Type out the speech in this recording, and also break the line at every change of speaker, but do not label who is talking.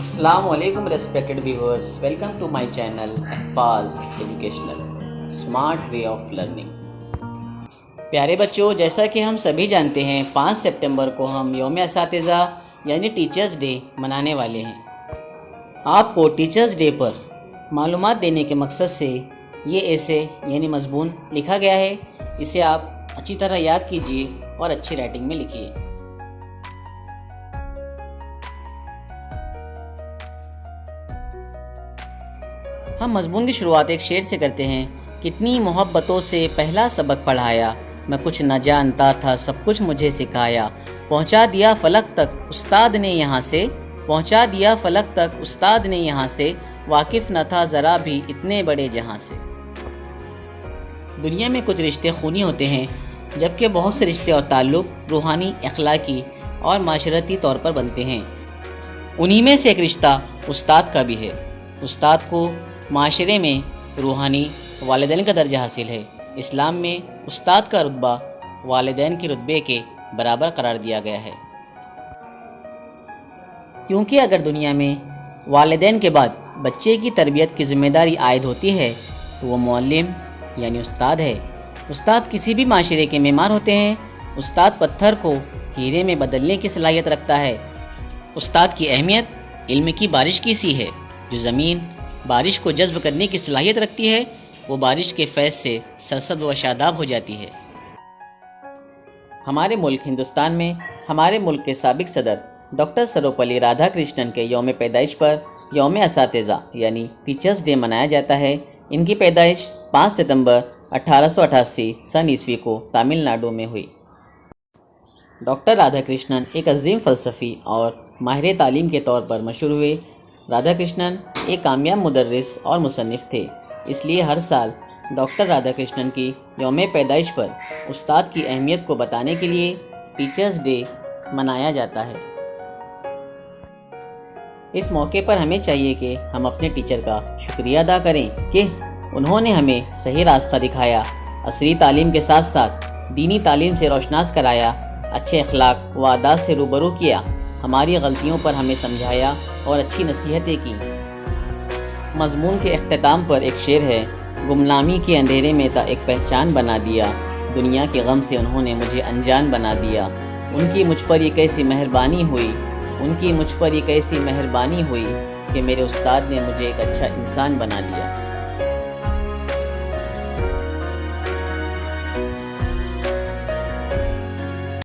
السلام علیکم respected viewers, welcome to my channel Ahfaz educational smart way of learning. پیارے بچوں، جیسا کہ ہم سبھی جانتے ہیں 5 سپٹمبر کو ہم یوم اساتذہ یعنی ٹیچرز ڈے منانے والے ہیں۔ آپ کو ٹیچرز ڈے پر معلومات دینے کے مقصد سے یہ ایسے یعنی مضمون لکھا گیا ہے۔ اسے آپ اچھی طرح یاد کیجئے اور اچھی رائٹنگ میں لکھیے۔ ہم مضمون کی شروعات ایک شعر سے کرتے ہیں۔ کتنی محبتوں سے پہلا سبق پڑھایا، میں کچھ نہ جانتا تھا سب کچھ مجھے سکھایا، پہنچا دیا فلک تک استاد نے یہاں سے، پہنچا دیا فلک تک استاد نے یہاں سے، واقف نہ تھا ذرا بھی اتنے بڑے جہاں سے۔ دنیا میں کچھ رشتے خونی ہوتے ہیں، جبکہ بہت سے رشتے اور تعلق روحانی، اخلاقی اور معاشرتی طور پر بنتے ہیں۔ انہی میں سے ایک رشتہ استاد کا بھی ہے۔ استاد کو معاشرے میں روحانی والدین کا درجہ حاصل ہے۔ اسلام میں استاد کا رتبہ والدین کے رتبے کے برابر قرار دیا گیا ہے، کیونکہ اگر دنیا میں والدین کے بعد بچے کی تربیت کی ذمہ داری عائد ہوتی ہے تو وہ معلم یعنی استاد ہے۔ استاد کسی بھی معاشرے کے معمار ہوتے ہیں۔ استاد پتھر کو ہیرے میں بدلنے کی صلاحیت رکھتا ہے۔ استاد کی اہمیت علم کی بارش کی سی ہے۔ جو زمین بارش کو جذب کرنے کی صلاحیت رکھتی ہے، وہ بارش کے فیض سے سرسبز و شاداب ہو جاتی ہے۔ ہمارے ملک ہندوستان میں ہمارے ملک کے سابق صدر ڈاکٹر سروپلی رادھا کرشنن کے یوم پیدائش پر یوم اساتذہ یعنی ٹیچرز ڈے منایا جاتا ہے۔ ان کی پیدائش 5 ستمبر 1888 سن عیسوی کو تامل ناڈو میں ہوئی۔ ڈاکٹر رادھا کرشنن ایک عظیم فلسفی اور ماہر تعلیم کے طور پر مشہور ہوئے۔ رادھا کرشنن ایک کامیاب مدرس اور مصنف تھے، اس لیے ہر سال ڈاکٹر رادھا کرشنن کی یوم پیدائش پر استاد کی اہمیت کو بتانے کے لیے ٹیچرز ڈے منایا جاتا ہے۔ اس موقع پر ہمیں چاہیے کہ ہم اپنے ٹیچر کا شکریہ ادا کریں کہ انہوں نے ہمیں صحیح راستہ دکھایا، عصری تعلیم کے ساتھ ساتھ دینی تعلیم سے روشناس کرایا، اچھے اخلاق و عادات سے روبرو کیا، ہماری غلطیوں پر ہمیں سمجھایا اور اچھی نصیحتیں کی۔ مضمون کے اختتام پر ایک شعر ہے۔ گمنامی کے اندھیرے میں تا ایک پہچان بنا دیا، دنیا کے غم سے انہوں نے مجھے انجان بنا دیا، ان کی مجھ پر یہ کیسی مہربانی ہوئی، ان کی مجھ پر یہ کیسی مہربانی ہوئی کہ میرے استاد نے مجھے ایک اچھا انسان بنا دیا۔